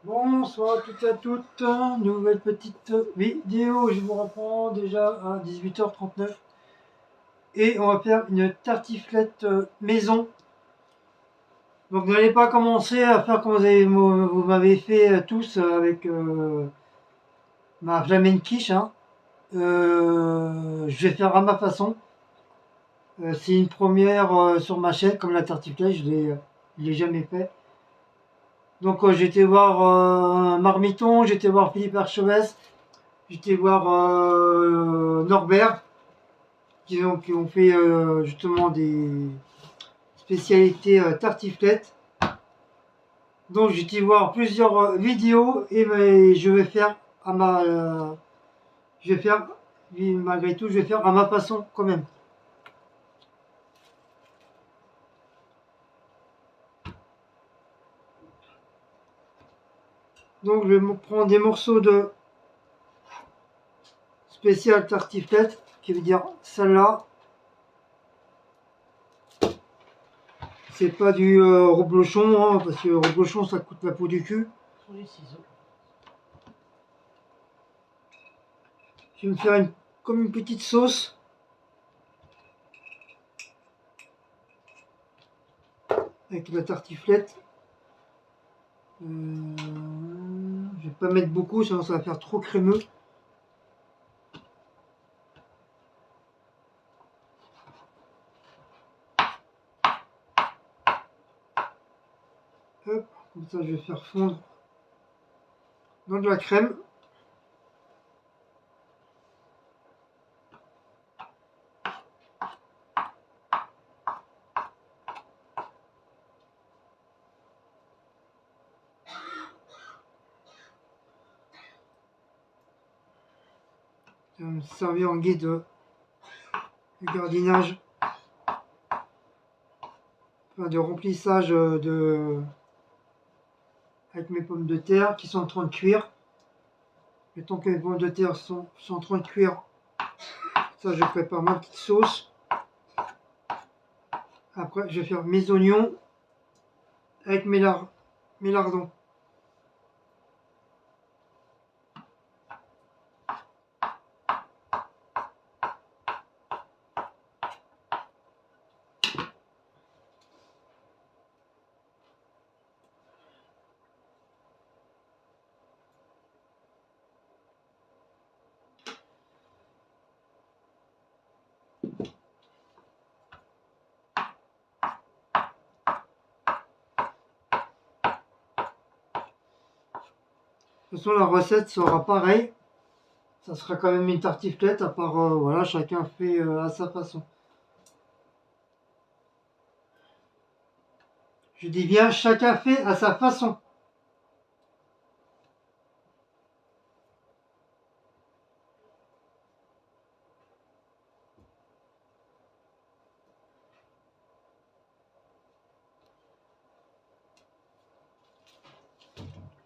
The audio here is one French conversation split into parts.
Bonsoir à toutes et à toutes, nouvelle petite vidéo, je vous reprends déjà à 18h39 et on va faire une tartiflette maison. Donc n'allez pas commencer à faire comme vous m'avez fait tous avec ma flamenquiche. Je vais faire à ma façon. C'est une première sur ma chaîne comme la tartiflette, je l'ai jamais fait. Donc j'étais voir Marmiton, j'étais voir Philippe Archevêque. J'étais voir Norbert, qui ont fait justement des spécialités tartiflettes. Donc j'étais voir plusieurs vidéos et je vais faire à ma, je vais faire malgré tout, je vais faire à ma façon quand même. Donc je vais prendre des morceaux de spécial tartiflette, qui veut dire celle-là. C'est pas du reblochon, parce que reblochon ça coûte la peau du cul. Sur les ciseaux. Je vais me faire comme une petite sauce. Avec la tartiflette. Je vais pas mettre beaucoup, sinon ça va faire trop crémeux. Hop, comme ça je vais faire fondre dans de la crème. Ça va me servir en guise de gardinage, enfin de remplissage avec mes pommes de terre qui sont en train de cuire. Le temps que les pommes de terre sont en train de cuire, ça je prépare ma petite sauce. Après je vais faire mes oignons avec mes lardons. De toute façon la recette sera pareille. Ça sera quand même une tartiflette, à part voilà, chacun fait à sa façon. Je dis bien, chacun fait à sa façon.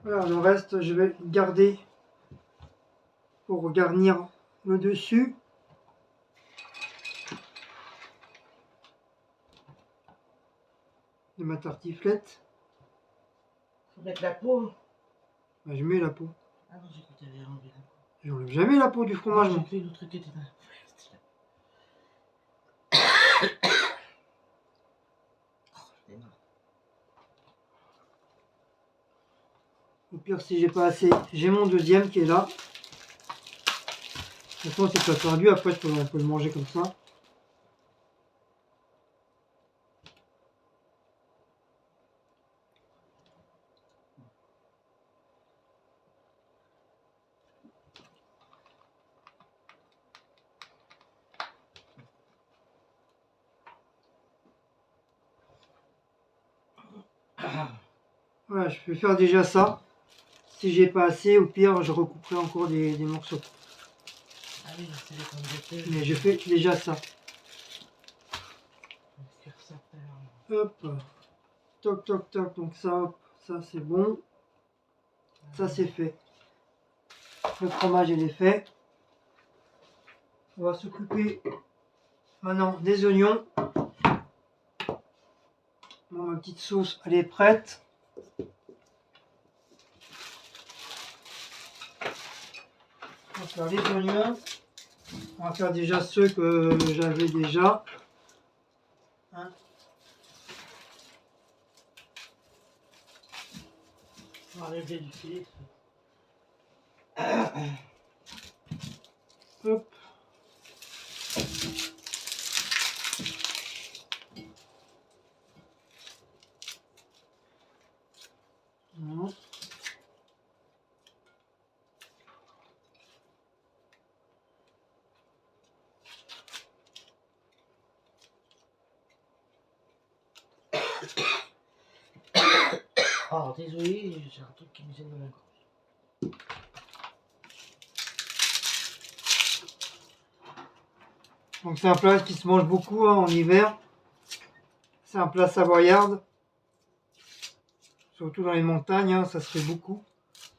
Voilà, le reste, je vais garder pour garnir le dessus. De ma tartiflette. Faut mettre la peau. Bah, je mets la peau. Ah non, j'ai cru que t'avais enlevé la peau. J'enlève jamais la peau du fromage. J'ai cru le truc était là. Au pire, si j'ai pas assez, j'ai mon deuxième qui est là. De toute façon, c'est pas perdu. Après, on peut le manger comme ça. Voilà, je peux faire déjà ça. Si j'ai pas assez, au pire, je recouperai encore des morceaux. Ah oui, c'est les pommes de terre. Mais je fais déjà ça. On va faire ça tout à l'heure. Hop. Toc, toc, toc. Donc ça c'est bon. Ça c'est fait. Le fromage il est fait. On va s'occuper maintenant des oignons. Bon, ma petite sauce elle est prête. faire les oignons. On va faire déjà ceux que j'avais déjà. Hein. On va enlever du filet. Hop. Voilà. Oh, désolé, j'ai un truc qui me gêne dans la gorge. Donc c'est un plat qui se mange beaucoup hein, en hiver. C'est un plat savoyarde. Surtout dans les montagnes, hein, ça se fait beaucoup.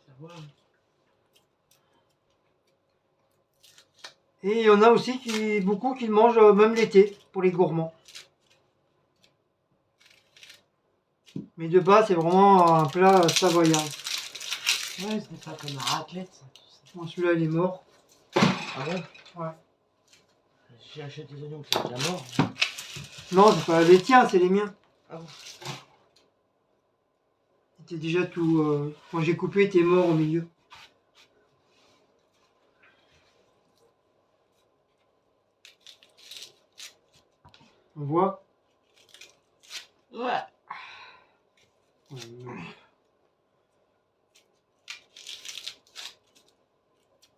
Ça va. Et il y en a aussi beaucoup qui le mangent même l'été, pour les gourmands. Mais de base, c'est vraiment un plat savoyard. Ouais, ce n'est pas comme la raclette, ça, tu sais. Bon, celui-là, il est mort. Ah bon? Ouais. J'ai acheté des oignons qui sont déjà morts. Non, c'est pas les tiens, c'est les miens. Ah bon? C'était déjà tout. Quand j'ai coupé, il était mort au milieu. On voit. Ouais.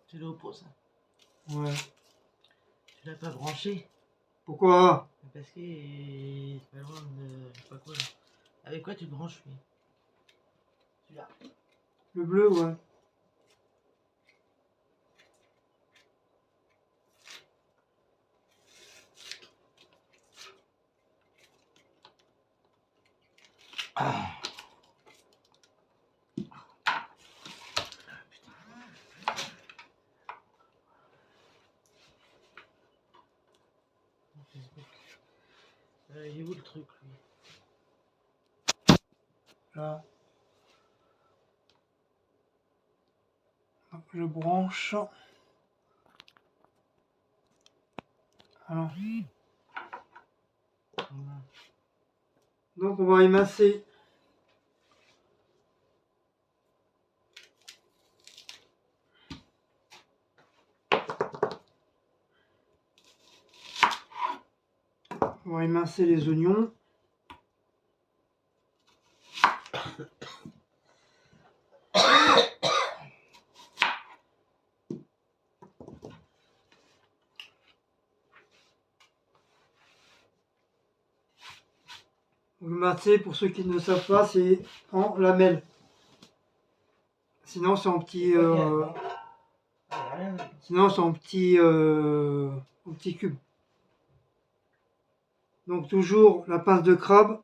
Tu l'as au pot, ça? Ouais. Tu l'as pas branché? Pourquoi? Parce que c'est pas loin de. Je sais pas quoi là. Avec quoi tu le branches, lui? Celui-là. Le bleu, ouais. Ah. Il est où le truc, lui? Là. Donc, je branche. Alors. Donc on va émincer. On va émincer les oignons. Émincer, pour ceux qui ne savent pas, c'est en lamelles. Sinon, c'est en petit. Sinon, c'est en petit cube. Donc toujours la pince de crabe,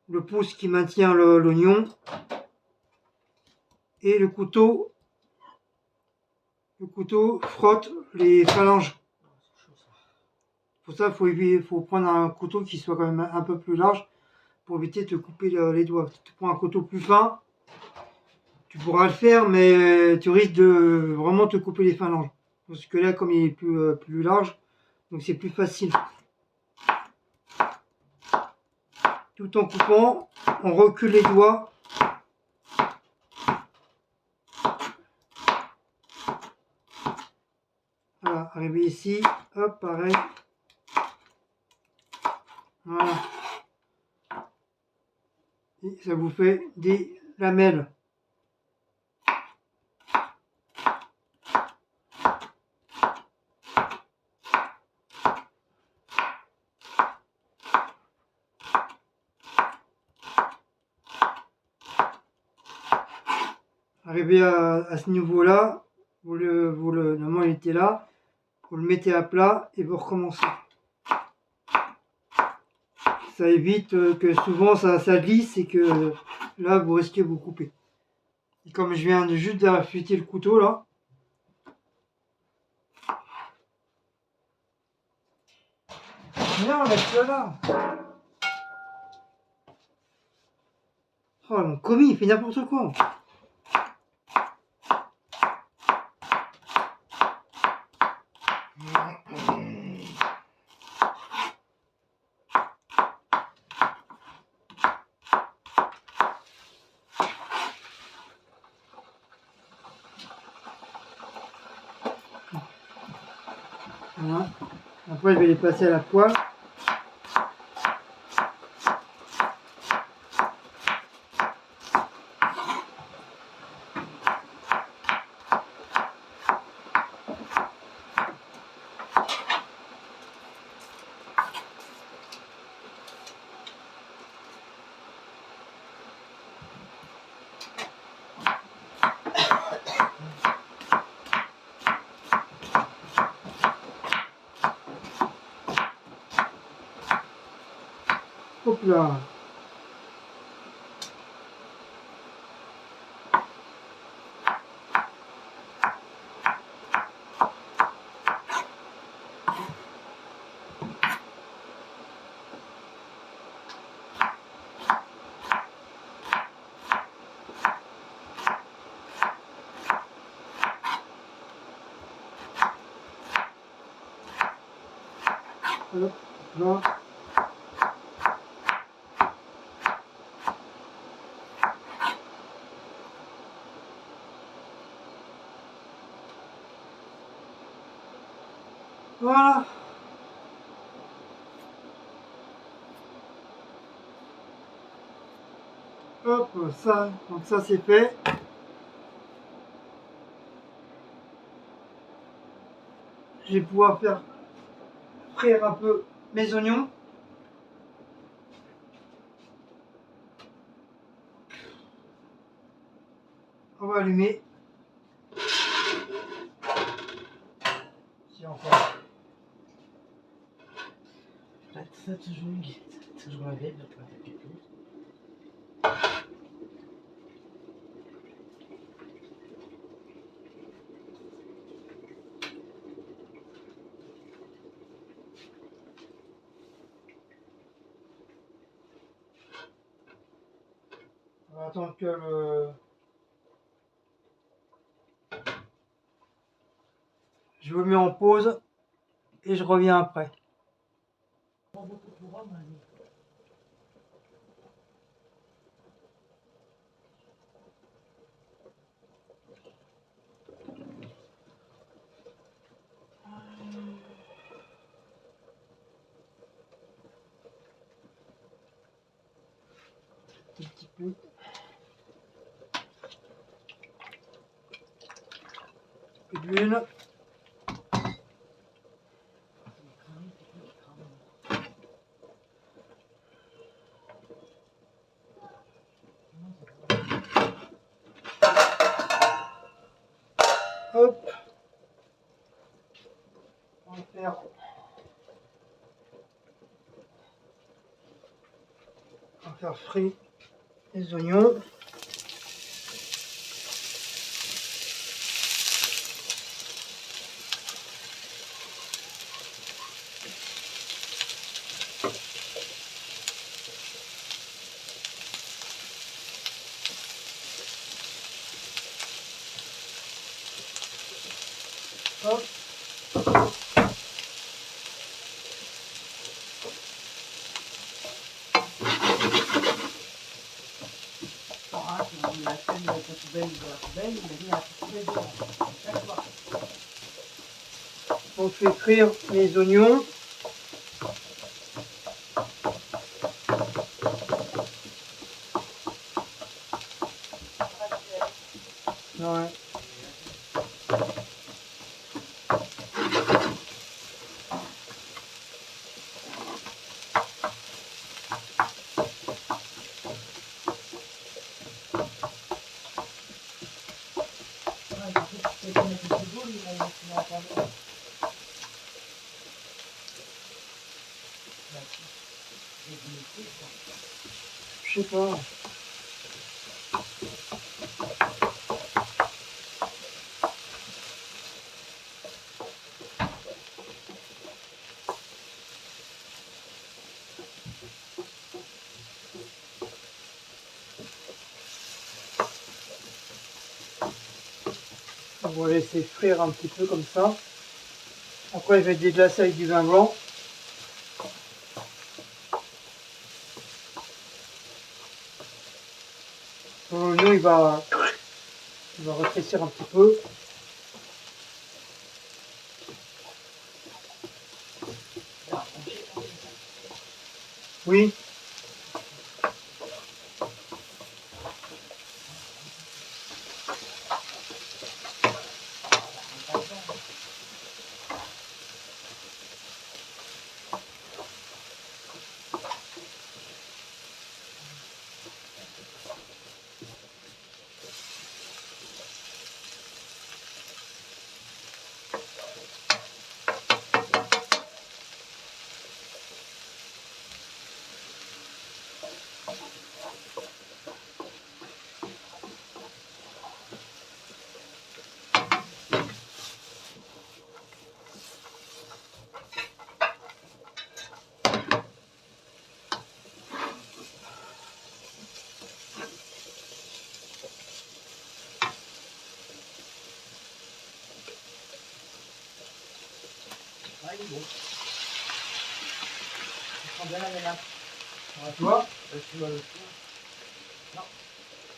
le pouce qui maintient l'oignon et le couteau frotte les phalanges. Pour ça, il faut prendre un couteau qui soit quand même un peu plus large pour éviter de te couper les doigts. Si tu prends un couteau plus fin, tu pourras le faire, mais tu risques de vraiment te couper les phalanges. Parce que là, comme il est plus large, donc c'est plus facile. Tout en coupant, on recule les doigts. Voilà, arrivé ici, hop, pareil. Voilà. Et ça vous fait des lamelles. Arrivé à ce niveau-là, normalement il était là, vous le mettez à plat et vous recommencez. Ça évite que souvent ça glisse et que là vous risquez de vous couper. Et comme je viens juste d'affûter le couteau là, non, laisse-le là. Oh mon commis, il fait n'importe quoi. Voilà. Après, je vais les passer à la poêle. Hop là. Hop là. Voilà. Hop, ça, donc ça c'est fait. Je vais pouvoir faire frire un peu mes oignons. On va allumer. Si encore. Ça toujours la vieille, après la quelque chose. On va attendre que le... Je vous mets en pause et je reviens après. Un petit peu. Plus d'huile. Hop. On va faire... On va faire frire les oignons. Hop. La scène de la poubelle, il m'a dit la poubelle de chaque fois. Donc je vais frire mes oignons. Ouais. Je sais pas. On va laisser frire un petit peu comme ça. Après, je vais déglacer avec du vin blanc. L'oignon, il va rétrécir un petit peu. Oui. Ouais, il est bon. Je prends bien la ménage. Tu vois? Tu vois le feu.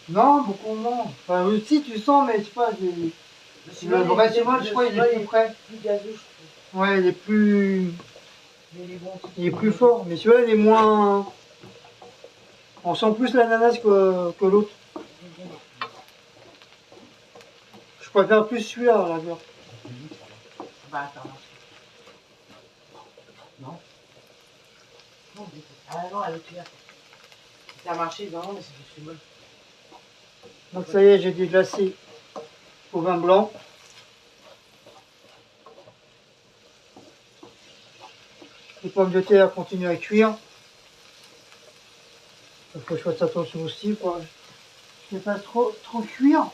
Non, beaucoup moins. Enfin, aussi, tu sens, mais je sais pas, le vrai ciment, je crois, il est plus près. Plus gazeux, je trouve. Ouais, il est plus. Mais il est bon. Il est plus fort. Mais celui-là, il est moins. On sent plus l'ananas que l'autre. Je préfère plus celui-là, à la rigueur. Bah, attends. Non. Non, ah non, elle est claire. Ça a marché, non, mais c'est du fumeux. Donc ça y est, j'ai déglacé au vin blanc. Les pommes de terre continuent à cuire. Il faut que je fasse attention aussi, quoi. Je ne les fasse trop cuire.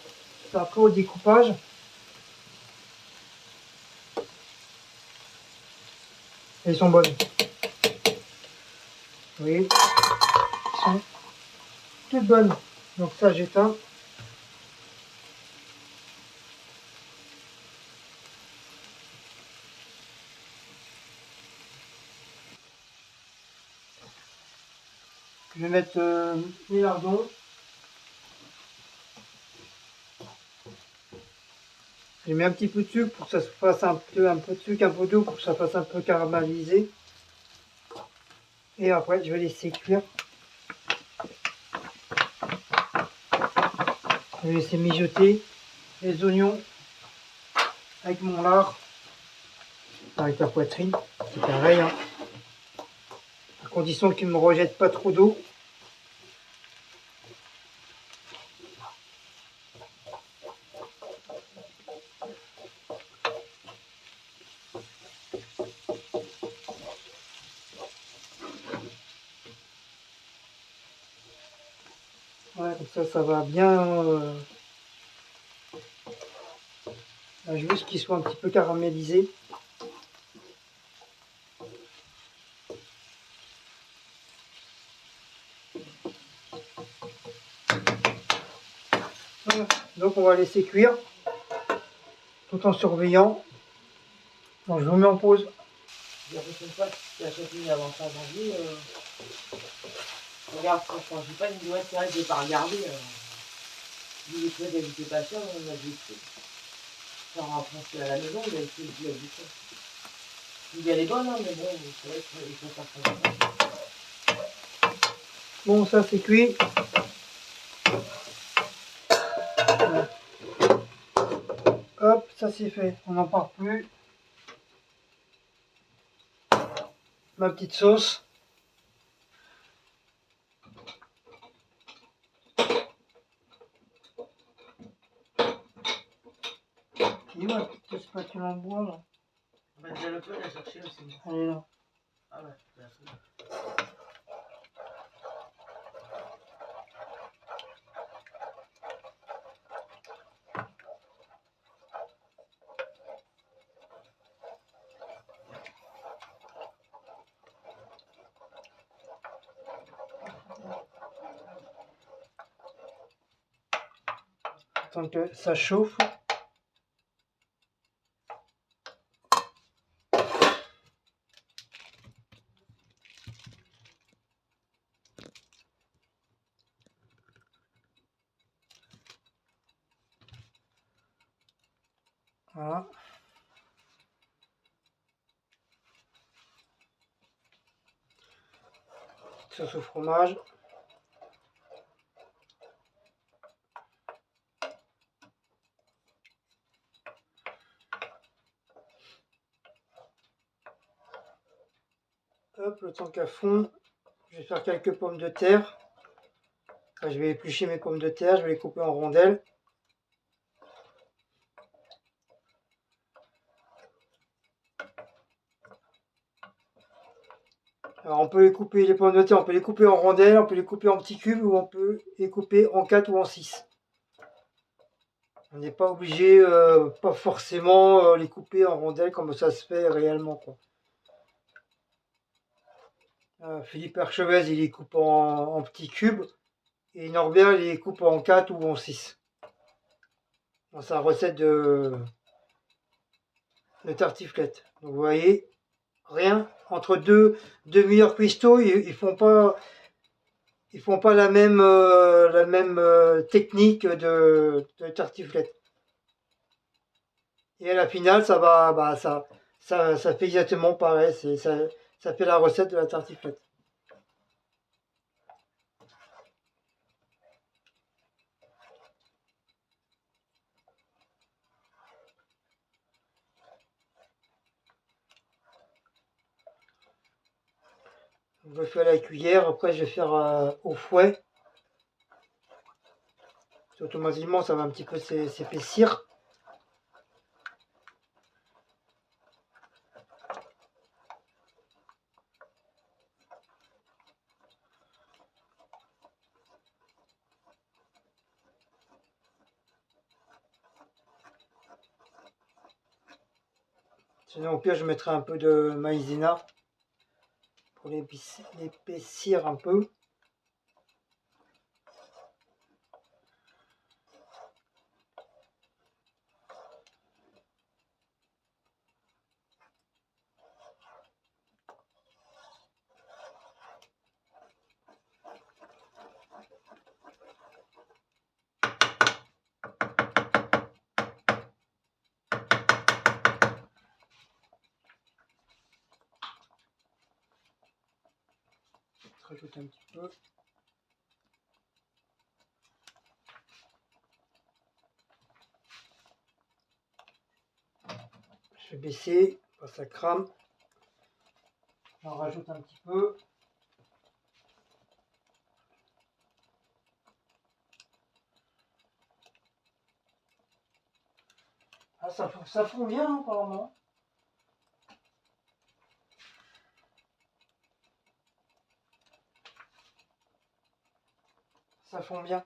C'est après au découpage. Et ils sont bonnes. Oui, elles sont toutes bonnes. Donc ça, j'éteins. Je vais mettre les lardons. J'ai mis un petit peu de sucre pour que ça se fasse un peu de sucre, un peu d'eau pour que ça fasse un peu caramélisé. Et après, je vais laisser cuire. Je vais laisser mijoter les oignons avec mon lard, avec la poitrine. C'est pareil, hein. À condition qu'il ne me rejette pas trop d'eau. Ouais, comme ça va bien. Juste qu'il soit un petit peu caramélisé. Voilà. Donc on va laisser cuire tout en surveillant. Donc je vous mets en pause. La prochaine fois, si tu achètes une avant ça janvier, regarde, franchement, j'ai pas une douette, c'est vrai que je vais pas regarder. Vu les trucs, elle était pas chère, on a dit que ça rentre à la maison, il a été dit à du temps. Elle est bonne, hein, mais bon, c'est vrai qu'il faut faire ça. Bon, ça c'est cuit. Voilà. Hop, ça c'est fait. On n'en parle plus. Ma petite sauce. Et ma petite spatule en bois là. Bah, déjà le feu, elle a cherché aussi. Elle est là. Ah ouais, merci. Tant que ça chauffe. Voilà. sauce au fromage. Hop, le temps qu'à fond, je vais faire quelques pommes de terre. Enfin, je vais éplucher mes pommes de terre, je vais les couper en rondelles. Alors on peut les couper, les pommes de terre, on peut les couper en rondelles, on peut les couper en petits cubes ou on peut les couper en 4 ou en 6. On n'est pas obligé, pas forcément les couper en rondelles comme ça se fait réellement, quoi. Philippe Archevez, il les coupe en petits cubes et Norbert, il les coupe en 4 ou en 6. Dans sa recette de tartiflette. Donc vous voyez, rien entre deux meilleurs cuistots, ils font pas la même technique de tartiflette. Et à la finale, ça va, ça fait exactement pareil. Ça fait la recette de la tartiflette. Je fais à la cuillère, après je vais faire au fouet. Automatiquement, ça va un petit peu s'épaissir. Sinon, au pire, je mettrai un peu de maïzena pour l'épaissir un peu. Rajouter un petit peu. Je vais baisser, ça crame. J'en rajoute un petit peu. Ah, ça fond bien, hein, apparemment. Ça fond bien.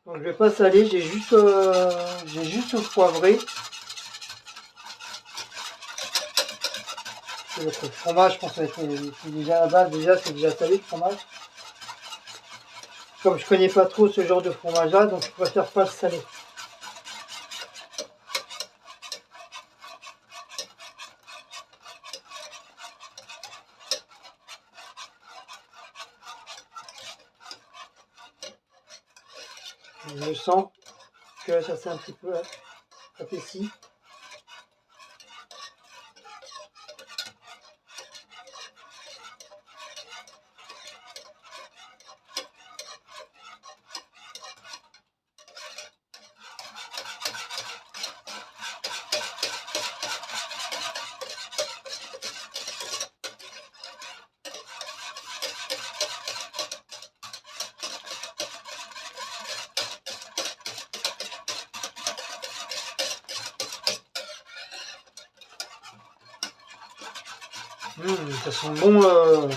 Donc je vais pas saler, j'ai juste poivré. Le fromage, je pense que c'est déjà à la base, déjà c'est déjà salé le fromage. Comme je connais pas trop ce genre de fromage là, donc je préfère pas le saler. Je sens que ça s'est un petit peu épaissi. Ça sent bon.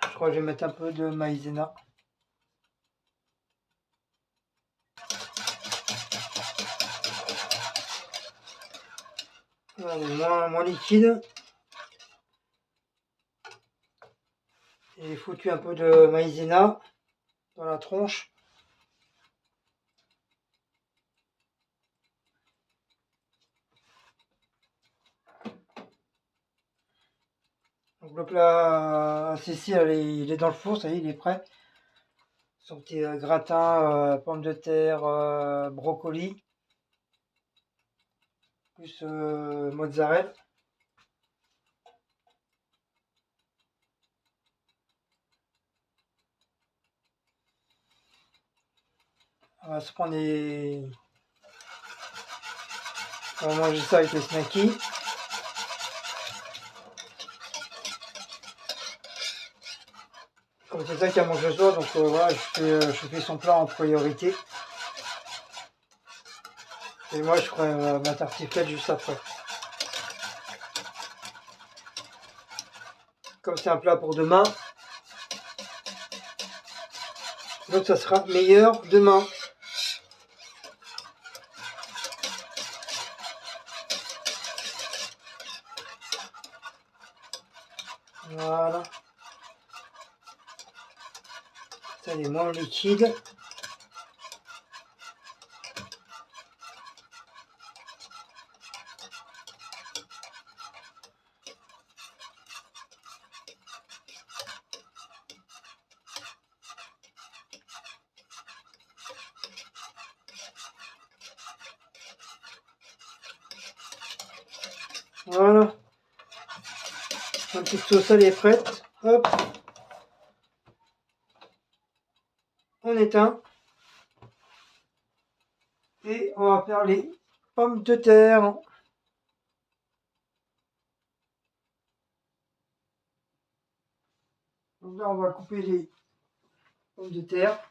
Je crois que je vais mettre un peu de maïzena. Moins liquide. Et j'ai foutu un peu de maïzena dans la tronche. Donc le plat ceci, il est dans le four, ça y est, il est prêt. Son petit gratin, pommes de terre, brocoli, plus mozzarella. On va se prendre on va manger ça avec les snackies. Comme c'est ça qui a mangé ce soir, donc voilà, je fais son plat en priorité. Et moi, je ferai ma tartiflette juste après. Comme c'est un plat pour demain, donc ça sera meilleur demain. Voilà. Ça, il est moins liquide. Voilà. Ma petite sauce, elle est prête. Hop. On éteint. Et on va faire les pommes de terre. Donc là, on va couper les pommes de terre.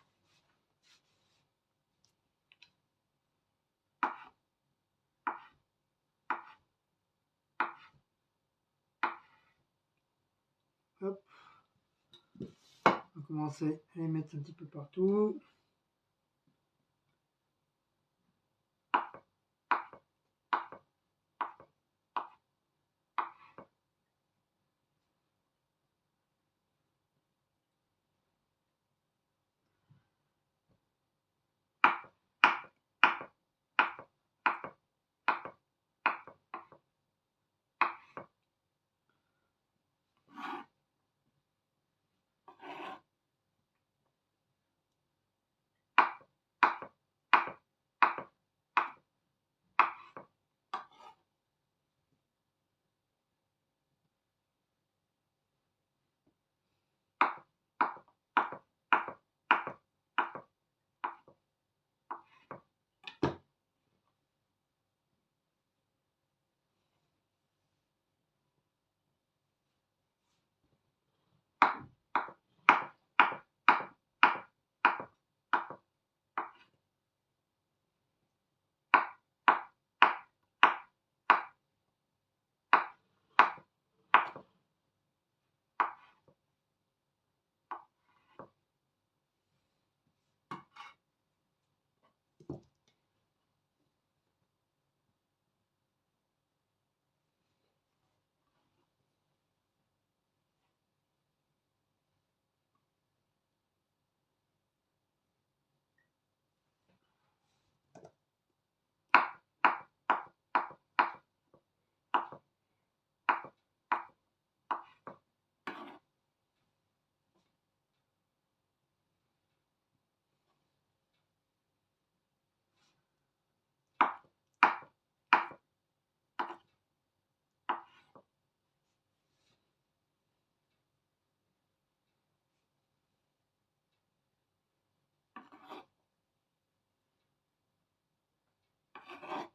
Hop. On va commencer à les mettre un petit peu partout. Oh,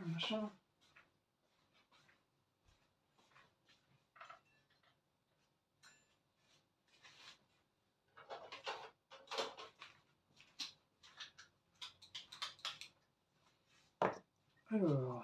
le machin. Alors.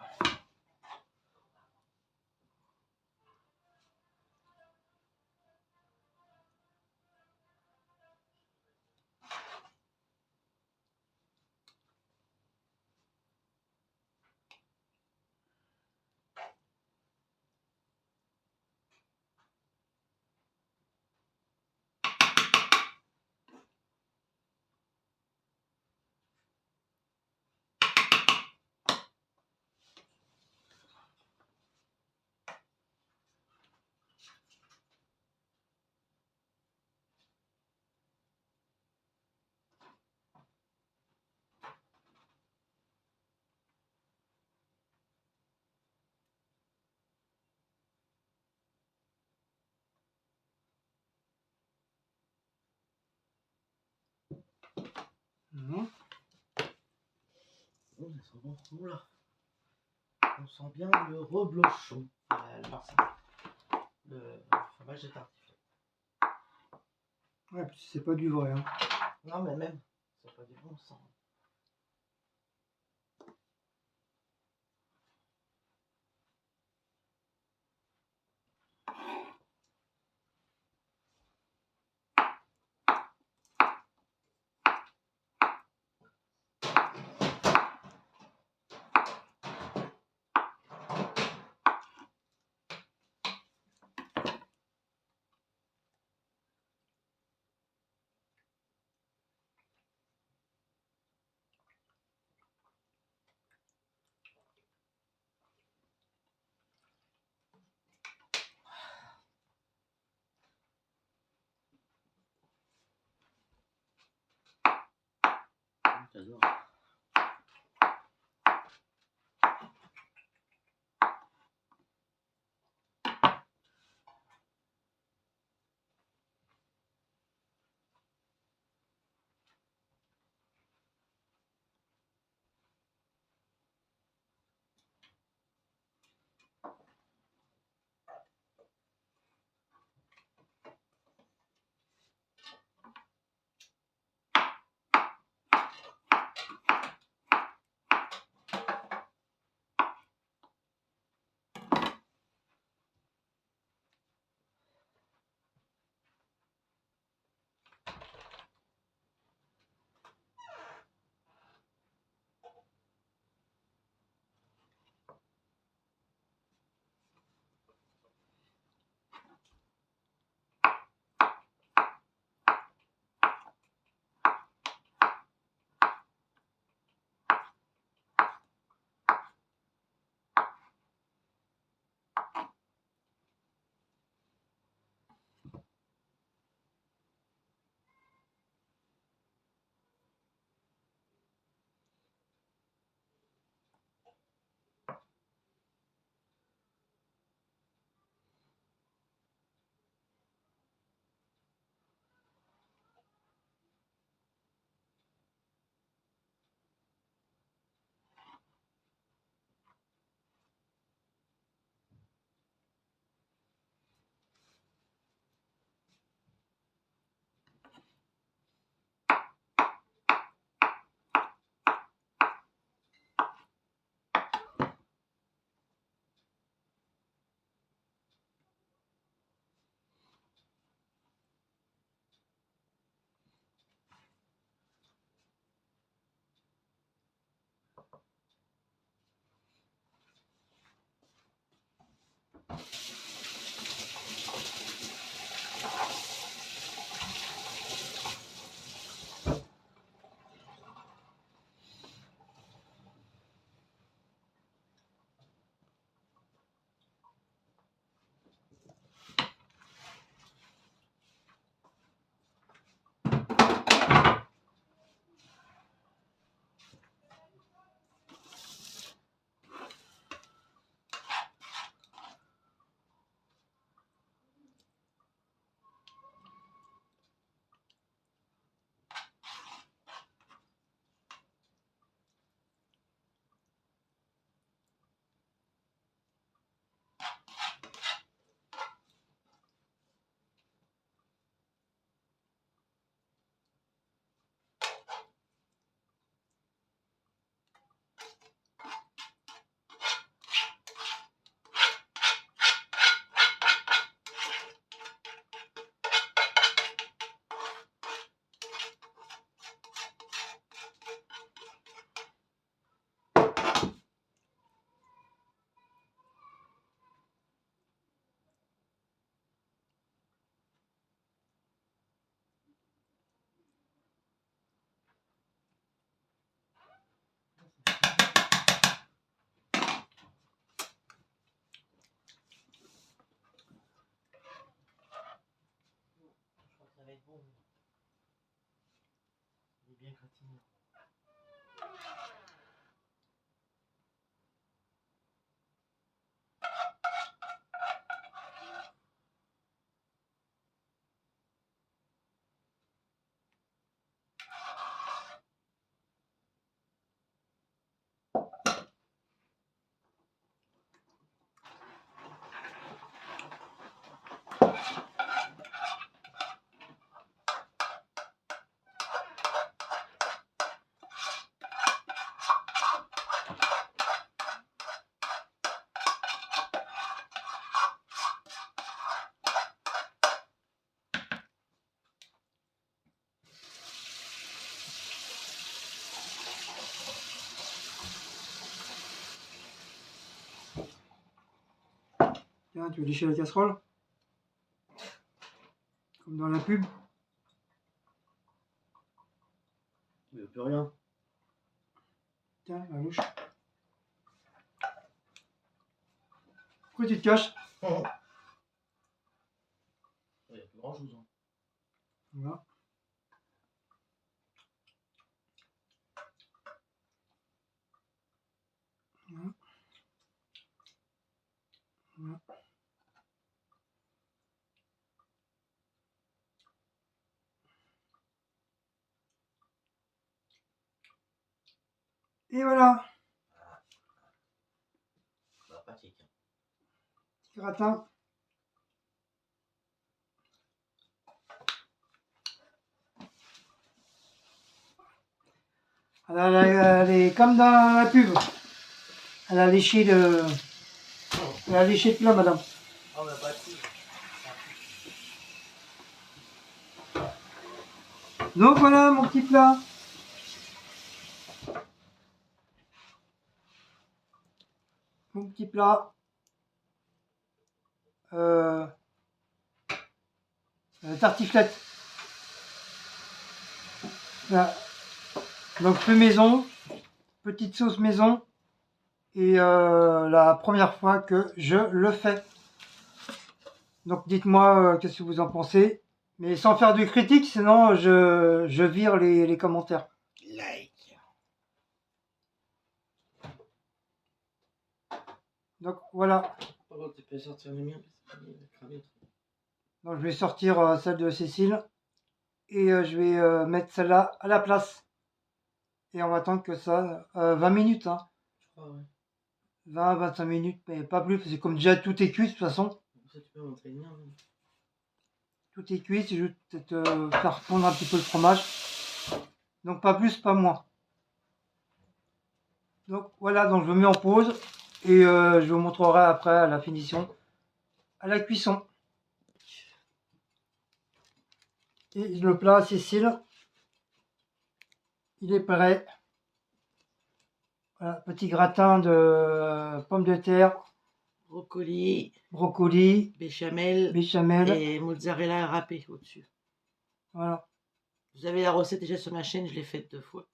Non. Oh, ça sent bon. Oula. On sent bien le reblochon. Le fromage est tartiflé. Ouais, c'est pas du vrai. Hein. Non, mais même, c'est pas du bon sang. Oh, il est bien gratiné. Tiens, tu veux lécher la casserole? Comme dans la pub. Il veut plus rien. Tiens, la louche. Pourquoi tu te caches? Il n'y a plus grand chose. Hein. Voilà. Voilà. Voilà. Et voilà, Sympathique. petit gratin. Elle est comme dans la pub. Elle a léché le plat, madame. Oh, mais pas de soucis. Donc voilà mon petit plat. Mon petit plat. Tartiflette. Voilà. Donc fait maison, petite sauce maison. Et la première fois que je le fais. Donc dites-moi qu'est-ce que vous en pensez. Mais sans faire de critique, sinon je vire les commentaires. Like. Donc voilà. Par contre, tu peux sortir le mien parce qu'il va cramer. Donc je vais sortir celle de Cécile. Et je vais mettre celle-là à la place. Et on va attendre que ça... 20 minutes, hein. Je crois, ouais. 20-25 minutes, mais pas plus. Parce que comme déjà tout est cuit de toute façon. Ça, tu peux montrer le mien. Même. Tout est cuit, c'est juste peut-être faire fondre un petit peu le fromage. Donc pas plus, pas moins. Donc voilà, donc je me mets en pause. Et je vous montrerai après à la finition. À la cuisson. Et le plat Cécile. Il est prêt. Voilà, petit gratin de pommes de terre. Brocoli. Brocoli. Béchamel. Béchamel. Et mozzarella râpé au-dessus. Voilà. Vous avez la recette déjà sur ma chaîne, je l'ai faite 2 fois.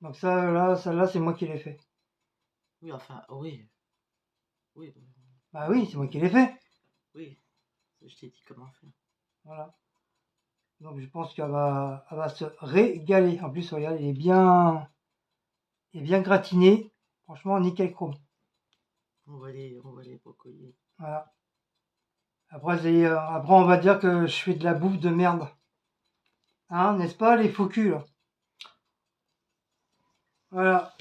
Donc ça, là, celle-là, c'est moi qui l'ai fait. Oui, enfin, oui. Oui. Bah oui, c'est moi qui l'ai fait. Oui. Je t'ai dit comment faire. Voilà. Donc je pense elle va se régaler. En plus, regarde, il est bien gratiné. Franchement, nickel chrome. On voit les brocolis. Voilà. Après, on va dire que je fais de la bouffe de merde. Hein, n'est-ce pas, les faux culs, là? Voilà.